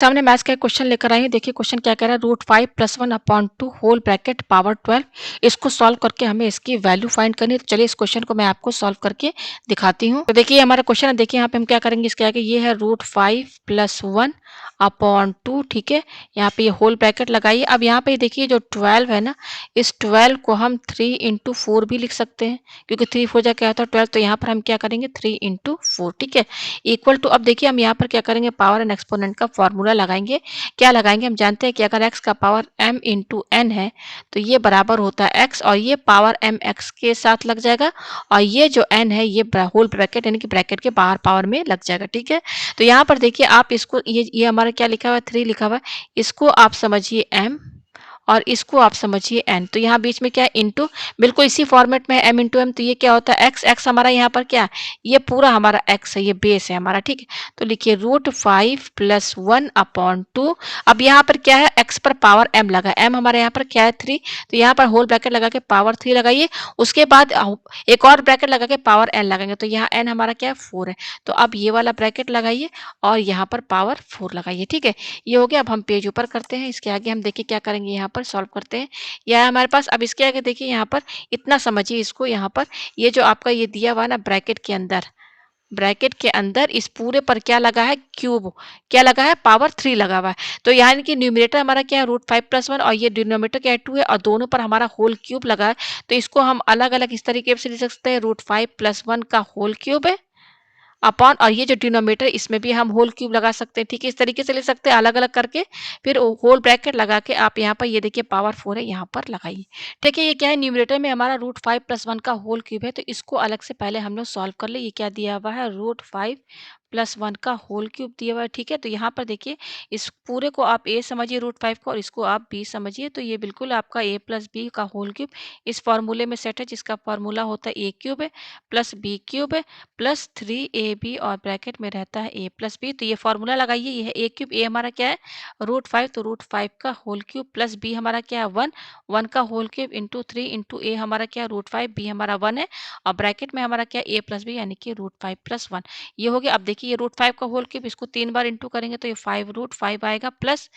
सामने मैथ्स का एक क्वेश्चन लेकर आई हूँ। देखिए क्वेश्चन क्या कह रहा है, √5 + 1/2 होल ब्रैकेट पावर 12। इसको सॉल्व करके हमें इसकी वैल्यू फाइंड करनी है। तो चलिए इस क्वेश्चन को मैं आपको सॉल्व करके दिखाती हूँ। तो देखिए ये हमारा क्वेश्चन है। देखिए यहाँ पे हम क्या करेंगे, इसके आगे ये है √5 + 1/2, ठीक है। यहाँ पे ये होल ब्रैकेट लगाइए। अब यहाँ पे देखिए जो 12 है ना, इस 12 को हम 3 × 4 भी लिख सकते हैं, क्योंकि 3 4 जा क्या होता है 12। तो यहाँ पर हम क्या करेंगे 3 × 4, ठीक है, इक्वल टू। अब देखिए हम यहाँ पर क्या करेंगे, पावर एंड एक्सपोनेंट का फॉर्मूला लगाएंगे। क्या लगाएंगे, हम जानते हैं कि अगर x का पावर m इंटू n है तो ये बराबर होता है x, और ये पावर m x के साथ लग जाएगा, और ये जो n है ये होल ब्रैकेट यानी कि ब्रैकेट के बाहर पावर में लग जाएगा, ठीक है। तो यहाँ पर देखिए आप इसको, ये हमारा क्या लिखा हुआ है 3 लिखा हुआ है, इसको आप समझिए m और इसको आप समझिए n। तो यहाँ बीच में क्या है इंटू, बिल्कुल इसी फॉर्मेट में है m इंटू m। तो ये क्या होता है x, x हमारा यहाँ पर क्या है, ये पूरा हमारा x है, ये बेस है हमारा, ठीक है। तो लिखिए √5 + 1/2। अब यहाँ पर क्या है, x पर पावर m लगा, m हमारे यहाँ पर क्या है 3। तो यहाँ पर होल ब्रैकेट लगा के पावर 3 लगाइए। उसके बाद एक और ब्रैकेट लगा के पावर n लगाएंगे। तो यहाँ n हमारा क्या है 4 है। तो अब ये वाला ब्रैकेट लगाइए और यहाँ पर पावर 4 लगाइए, ठीक है। ये हो गया। अब हम पेज ऊपर करते हैं। इसके आगे हम देखिए क्या करेंगे, यहाँ पर सॉल्व करते हैं। यह है हमारे पास। अब इसके आगे देखिए यहाँ पर इतना समझिए इसको, यहाँ पर ये जो आपका ये दिया हुआ है ना ब्रैकेट के अंदर, ब्रैकेट के अंदर इस पूरे पर क्या लगा है, क्यूब क्या लगा है, पावर 3 लगा हुआ है। तो यानी कि न्यूमरेटर हमारा क्या है √5 + 1, और ये डिनोमिनेटर क्या है 2 है, और दोनों पर हमारा होल क्यूब लगा है। तो इसको हम अलग अलग इस तरीके से लिख सकते हैं, √5 + 1 का होल क्यूब है अपॉन, और ये जो डिनोमिनेटर इसमें भी हम होल क्यूब लगा सकते हैं, ठीक है। इस तरीके से ले सकते हैं अलग अलग करके। फिर होल ब्रैकेट लगा के आप यहाँ पर ये देखिए पावर 4 है यहाँ पर लगाइए, ठीक है। ये क्या है, न्यूमरेटर में हमारा √5 + 1 का होल क्यूब है। तो इसको अलग से पहले हम लोग सॉल्व कर ले। ये क्या दिया हुआ है, √5 + 1 का होल क्यूब दिया हुआ है, ठीक है। तो यहाँ पर देखिए इस पूरे को आप a समझिए √5 को, और इसको आप b समझिए। तो ये बिल्कुल आपका a + b का होल क्यूब इस फॉर्मूले में सेट है, जिसका फॉर्मूला होता है a³ है प्लस b³ है प्लस 3ab, और ब्रैकेट में रहता है a + b। तो ये फॉर्मूला लगाइए। ये है a³, a हमारा क्या है √5, तो √5 का होल क्यूब प्लस b हमारा क्या है 1, 1 का whole cube into 3 into a हमारा क्या है √5, b हमारा 1 है, और ब्रैकेट में हमारा क्या है a + b यानी कि √5 + 1। ये हो गया। अब देखिए ये √5 का होल क्यूब, इसको 3 बार इंटू करेंगे तो ये 5 √5 आएगा, प्लस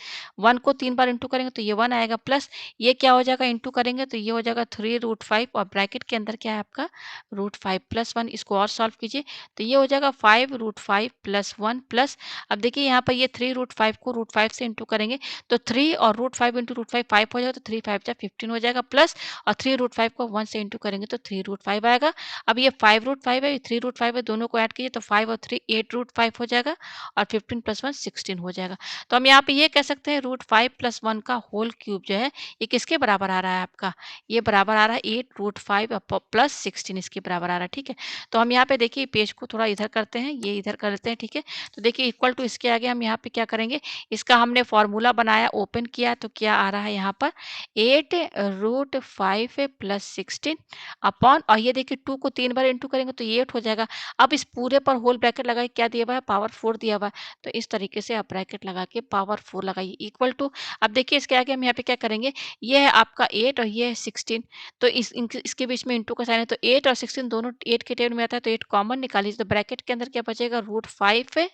1 को 3 बार इंटू करेंगे तो ये 1 आएगा, प्लस ये क्या हो जाएगा इंटू करेंगे तो ये हो जाएगा 3 √5, और ब्रैकेट के अंदर क्या है आपका √5 + 1। इसको और सॉल्व कीजिए तो ये हो जाएगा 5 √5 + 1 प्लस, अब देखिए यहाँ पर ये 3 √5 को √5 से इंटू करेंगे तो 3 और √5 इंटू √5 5 हो जाएगा, तो 3 5 जा 15 हो जाएगा, प्लस और 3 √5 को 1 से इंटू करेंगे तो 3 √5 आएगा। अब ये 5 √5 है, ये 3 √5 है, दोनों को ऐड कीजिए तो 5 और 3 8 √5 हो जाएगा, और 15 + 1 16 हो जाएगा। तो हम यहाँ पे ये कह सकते हैं √5 + 1 का होल क्यूब जो है ये किसके बराबर आ रहा है आपका, ये बराबर आ रहा है 8 √5 प्लस 16 इसके बराबर आ रहा है, ठीक है। तो हम यहाँ पे देखिए पेज को थोड़ा इधर करते हैं, ये इधर कर लेते हैं, ठीक है। तो देखिए इक्वल टू इसके आगे हम यहाँ पे क्या करेंगे, इसका हमने फॉर्मूला बनाया, ओपन किया, तो क्या आ रहा है यहाँ पर 8 √5 प्लस 16 अपॉन, और ये देखिए 2 को 3 बार इंटू करेंगे तो ये 8 हो जाएगा। अब इस पूरे पर होल ब्रैकेट लगाए, क्या दिया हुआ है पावर 4 दिया हुआ है। तो इस तरीके से आप ब्रैकेट लगा के पावर 4 लगाइए इक्वल टू। अब देखिए इसके आगे हम यहाँ पे क्या करेंगे, ये है आपका 8 और ये है 16, तो इसके बीच में इंटू का साइन है, तो 8 और 16 दोनों 8 के टेबल में आता है, तो 8 कॉमन निकालिए तो ब्रैकेट के अंदर क्या बचेगा √5 है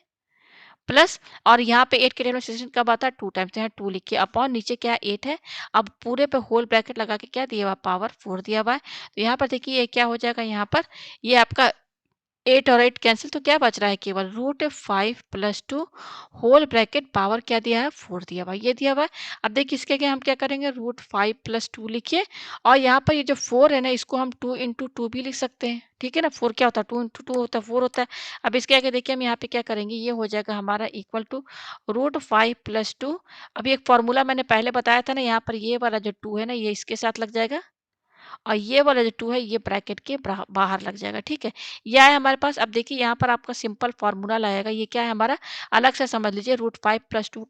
प्लस, और यहाँ पे 8 के टेबल में 16 कब आता है 2 टाइम्स, यहाँ 2 लिखिए अपॉन, नीचे क्या है 8 है। अब पूरे पे होल ब्रैकेट लगा के क्या दिया हुआ पावर 4 दिया हुआ है। तो यहाँ पर देखिए ये क्या हो जाएगा, यहाँ पर ये आपका 8 और 8 कैंसिल, तो क्या बच रहा है केवल √5 + 2 होल ब्रैकेट पावर क्या दिया है 4 दिया हुआ है, ये दिया हुआ है। अब देखिए इसके आगे हम क्या करेंगे √5 + 2 लिखिए, और यहाँ पर ये जो 4 है ना इसको हम 2 × 2 भी लिख सकते हैं, ठीक है ना। 4 क्या होता है 2 × 2 होता है 4 होता है। अब इसके आगे देखिए हम यहाँ पे क्या करेंगे, ये हो जाएगा हमारा इक्वल टू √5 + 2। अभी एक फॉर्मूला मैंने पहले बताया था ना, यहाँ पर ये वाला जो 2 है ना ये इसके साथ लग जाएगा, और ये वाला जो 2 है ये ब्रैकेट के बाहर लग जाएगा, ठीक है। यह है हमारे पास। अब देखिए यहाँ पर आपका सिंपल फॉर्मूला लगेगा, ये क्या है हमारा, अलग से समझ लीजिए √5 + 2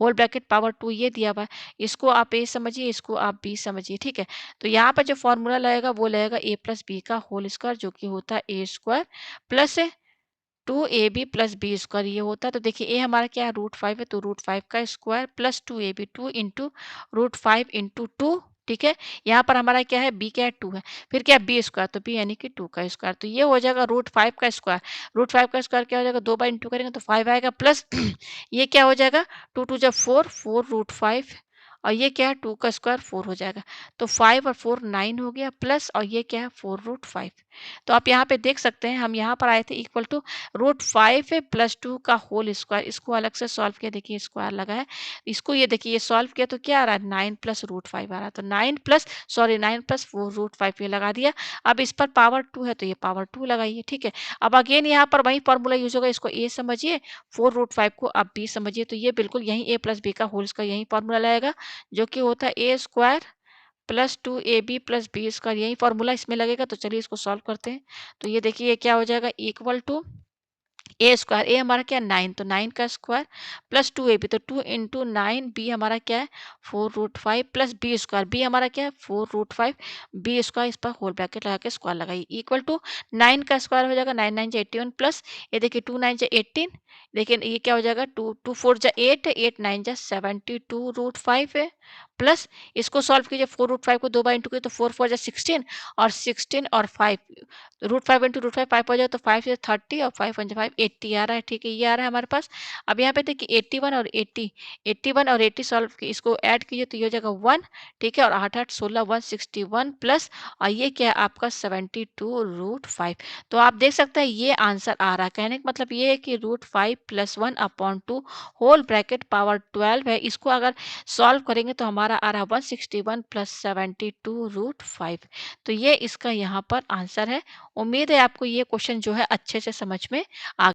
होल ब्रैकेट पावर 2 ये दिया हुआ है, इसको आप a समझिए, इसको आप b समझिए, ठीक है। तो यहाँ पर जो फॉर्मूला लगेगा वो लगेगा a + b का होल स्क्वायर, जो कि होता है a² प्लस 2ab + b² ये होता है। तो देखिए a हमारा क्या है √5 है, तो √5 का स्क्वायर प्लस 2ab 2 × √5 × 2 ठीक है? यहाँ पर हमारा क्या है b क्या है 2 है। फिर क्या है b स्क्वायर तो b यानी कि 2 का स्क्वायर तो ये हो जाएगा √5 का स्क्वायर। √5 का स्क्वायर क्या हो जाएगा 2 बार इंटू करेंगे तो 5 आएगा प्लस ये क्या हो जाएगा 2 2 जा 4 4√5 और ये क्या है 2 का स्क्वायर 4 हो जाएगा। तो 5 और 4 9 हो गया प्लस और ये क्या है 4√5। तो आप यहाँ पे देख सकते हैं हम यहाँ पर आए थे इक्वल टू √5 है प्लस 2 का होल स्क्वायर इसको अलग से सॉल्व किया देखिए स्क्वायर लगा है। इसको ये देखिए ये सॉल्व किया तो क्या आ रहा है 9 प्लस √5 आ रहा है। तो 9 प्लस 4 √5 ये लगा दिया। अब इस पर पावर 2 है तो ये पावर 2 लगाइए, ठीक है। अब अगेन यहाँ पर वही फॉर्मूला यूज होगा इसको a समझिए 4√5 को आप b समझिए तो ये बिल्कुल यही a प्लस b का होल स्क्वायर यही फॉर्मूला लगेगा जो कि होता है a square plus 2ab plus b square यही फॉर्मूला इसमें लगेगा। तो चलिए इसको सॉल्व करते हैं। तो ये देखिए ये क्या हो जाएगा इक्वल टू ए स्क्वायर ए हमारा क्या 9 तो 9 का स्क्वायर प्लस 2ab तो 2 इंटू 9 बी हमारा क्या है 4√5 प्लस बी स्क्वायर बी हमारा क्या है 4√5 बी स्क्वायर इस पर होल ब्रैकेट लगा के स्क्वायर लगाइए इक्वल टू 9 का स्क्वायर हो जाएगा 9 9 जा 81 प्लस ये देखिए 2 9 जा 18 लेकिन ये क्या हो जाएगा 2 2 4 जा 8 8 9 जा 72√5 है प्लस इसको सॉल्व कीजिए 4√5 को 2 बार इंटू कीजिए तो 4 4 जा 16 और 16 और 5 √5 इंटू √5 5 हो जाए तो 5 से 30 और 5 वन 5 80 आ रहा है, ठीक है ये आ रहा है हमारे पास। अब यहाँ पे देखिए 81 और 80 81 और 80 सॉल्व इसको ऐड कीजिए तो ये हो जाएगा 1 ठीक है और 8 8 16 161 प्लस और ये क्या है आपका 72√5। तो आप देख सकते हैं ये आंसर आ रहा है कहने का मतलब ये है कि √5 प्लस 1/2 होल ब्रैकेट पावर 12 है इसको अगर सॉल्व करेंगे तो हमारा आ रहा है 161 प्लस 72√5। तो ये इसका यहाँ पर आंसर है। उम्मीद है आपको ये क्वेश्चन जो है अच्छे से समझ में आ